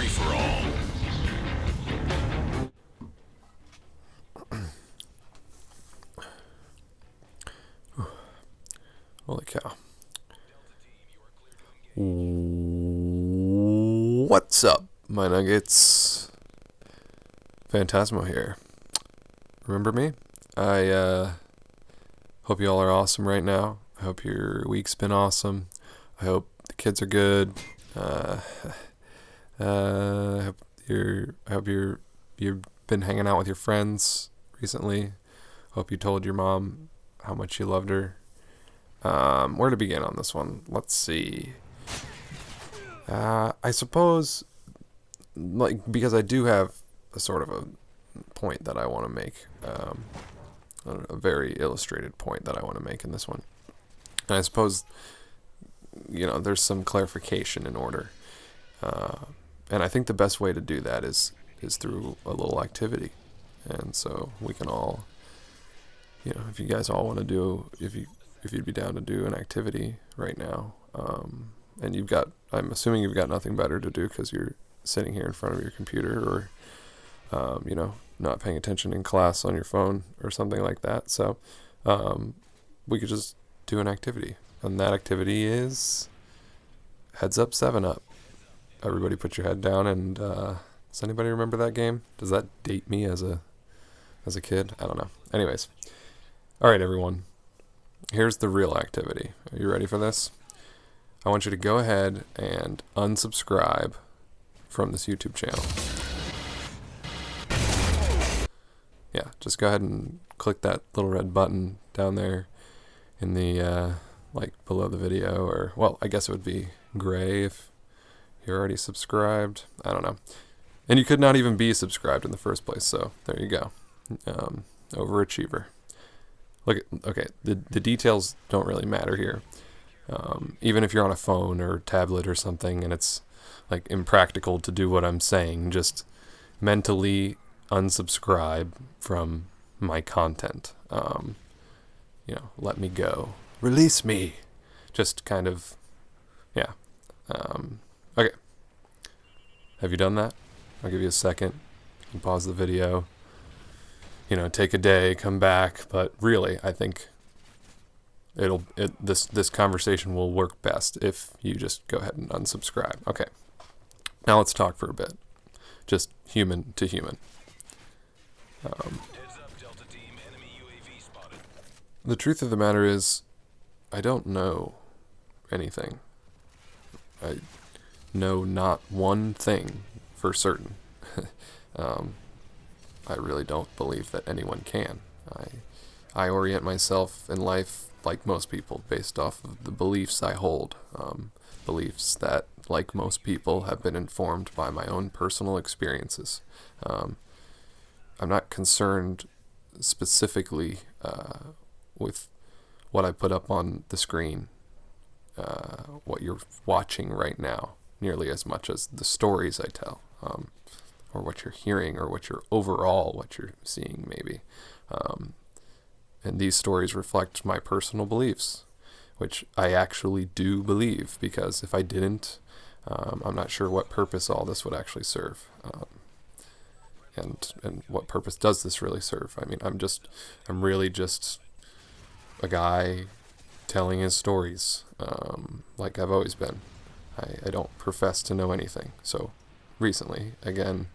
free-for-all. Holy cow. What's up, my nuggets? Phantasmo here. Remember me? I hope you all are awesome right now. I hope your week's been awesome. I hope the kids are good. I hope you've been hanging out with your friends recently. Hope you told your mom how much you loved her. Where to begin on this one? Let's see. I suppose, because I do have a sort of a point that I want to make, a very illustrated point that I want to make in this one. And I suppose, there's some clarification in order. And I think the best way to do that is through a little activity. And so we can all, if you guys all want to do, if you'd be down to do an activity right now, and I'm assuming you've got nothing better to do because you're sitting here in front of your computer or, not paying attention in class on your phone or something like that. So we could just do an activity. And that activity is Heads Up, 7 Up. Everybody put your head down and does anybody remember that game? Does that date me as a kid? I don't know. Anyways. All right, everyone. Here's the real activity. Are you ready for this? I want you to go ahead and unsubscribe from this YouTube channel. Yeah, just go ahead and click that little red button down there in the, below the video, or, well, I guess it would be gray if you're already subscribed. I don't know. And you could not even be subscribed in the first place, so there you go. Overachiever. Okay, the details don't really matter here. Even if you're on a phone or tablet or something and it's impractical to do what I'm saying, just mentally unsubscribe from my content. Let me go. Release me. Just kind of, yeah. Okay. Have you done that? I'll give you a second. You can pause the video. Take a day, come back. But really, I think this conversation will work best if you just go ahead and unsubscribe. Okay. Now let's talk for a bit. Just human to human. The truth of the matter is, I don't know anything. I know not one thing for certain. I really don't believe that anyone can. I orient myself in life like most people based off of the beliefs I hold. Beliefs that, like most people, have been informed by my own personal experiences. I'm not concerned specifically with what I put up on the screen, what you're watching right now, nearly as much as the stories I tell, or what you're hearing, or what you're seeing maybe. And these stories reflect my personal beliefs, which I actually do believe, because if I didn't, I'm not sure what purpose all this would actually serve. And what purpose does this really serve? I mean, I'm really just a guy telling his stories, like I've always been. I don't profess to know anything. So recently, again,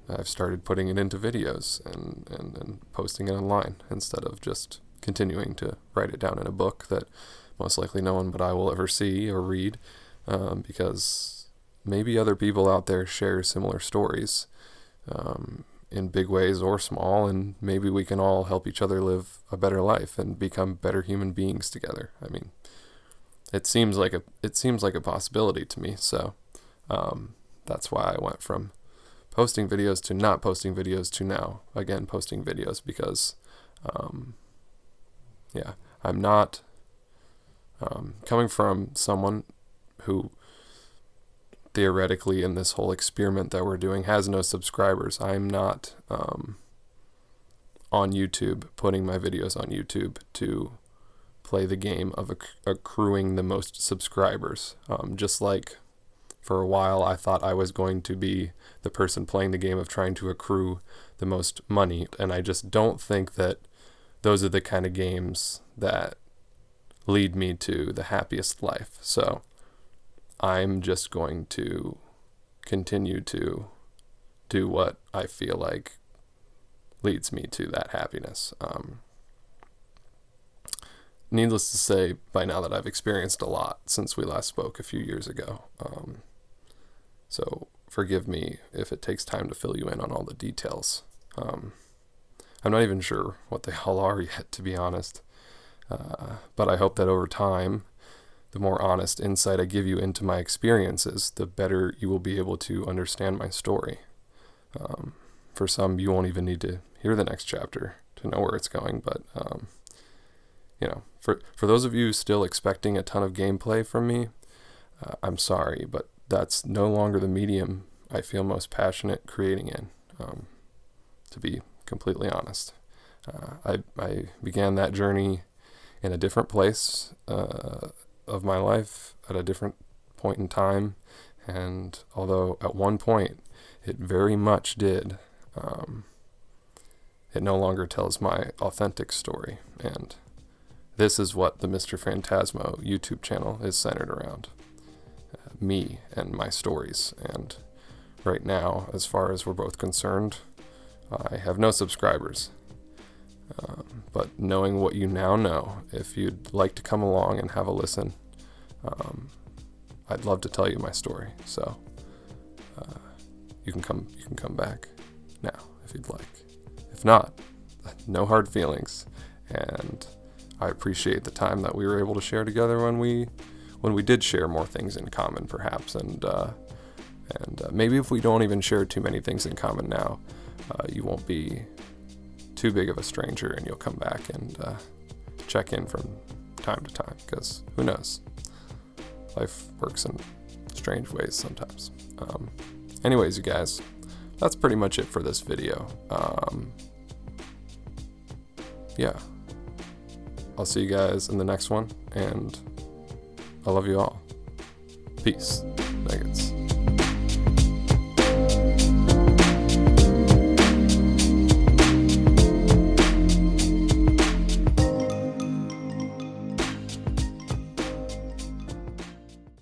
I've started putting it into videos and posting it online instead of just continuing to write it down in a book that most likely no one but I will ever see or read, because maybe other people out there share similar stories, in big ways or small, and maybe we can all help each other live a better life and become better human beings together. I mean, it seems like a possibility to me. So that's why I went from posting videos to not posting videos to now again posting videos, because I'm not coming from someone who theoretically in this whole experiment that we're doing has no subscribers. I'm not on YouTube putting my videos on YouTube to play the game of accruing the most subscribers, just like For a while, I thought I was going to be the person playing the game of trying to accrue the most money, and I just don't think that those are the kind of games that lead me to the happiest life. So I'm just going to continue to do what I feel like leads me to that happiness. Needless to say, by now that I've experienced a lot since we last spoke a few years ago. So forgive me if it takes time to fill you in on all the details. I'm not even sure what they all are yet, to be honest. But I hope that over time, the more honest insight I give you into my experiences, the better you will be able to understand my story. For some, you won't even need to hear the next chapter to know where it's going, but for those of you still expecting a ton of gameplay from me, I'm sorry, but that's no longer the medium I feel most passionate creating in, to be completely honest. I began that journey in a different place of my life at a different point in time, and although at one point it very much did, it no longer tells my authentic story, and this is what the MisterFantasmo YouTube channel is centered around. Me and my stories. And right now, as far as we're both concerned, I have no subscribers. But knowing what you now know, if you'd like to come along and have a listen, I'd love to tell you my story. So you can come back now if you'd like. If not, no hard feelings. And I appreciate the time that we were able to share together when we did share more things in common, perhaps, and maybe if we don't even share too many things in common now, you won't be too big of a stranger, and you'll come back and check in from time to time, because who knows, life works in strange ways sometimes. Anyways, you guys, that's pretty much it for this video. Yeah. I'll see you guys in the next one, and I love you all. Peace.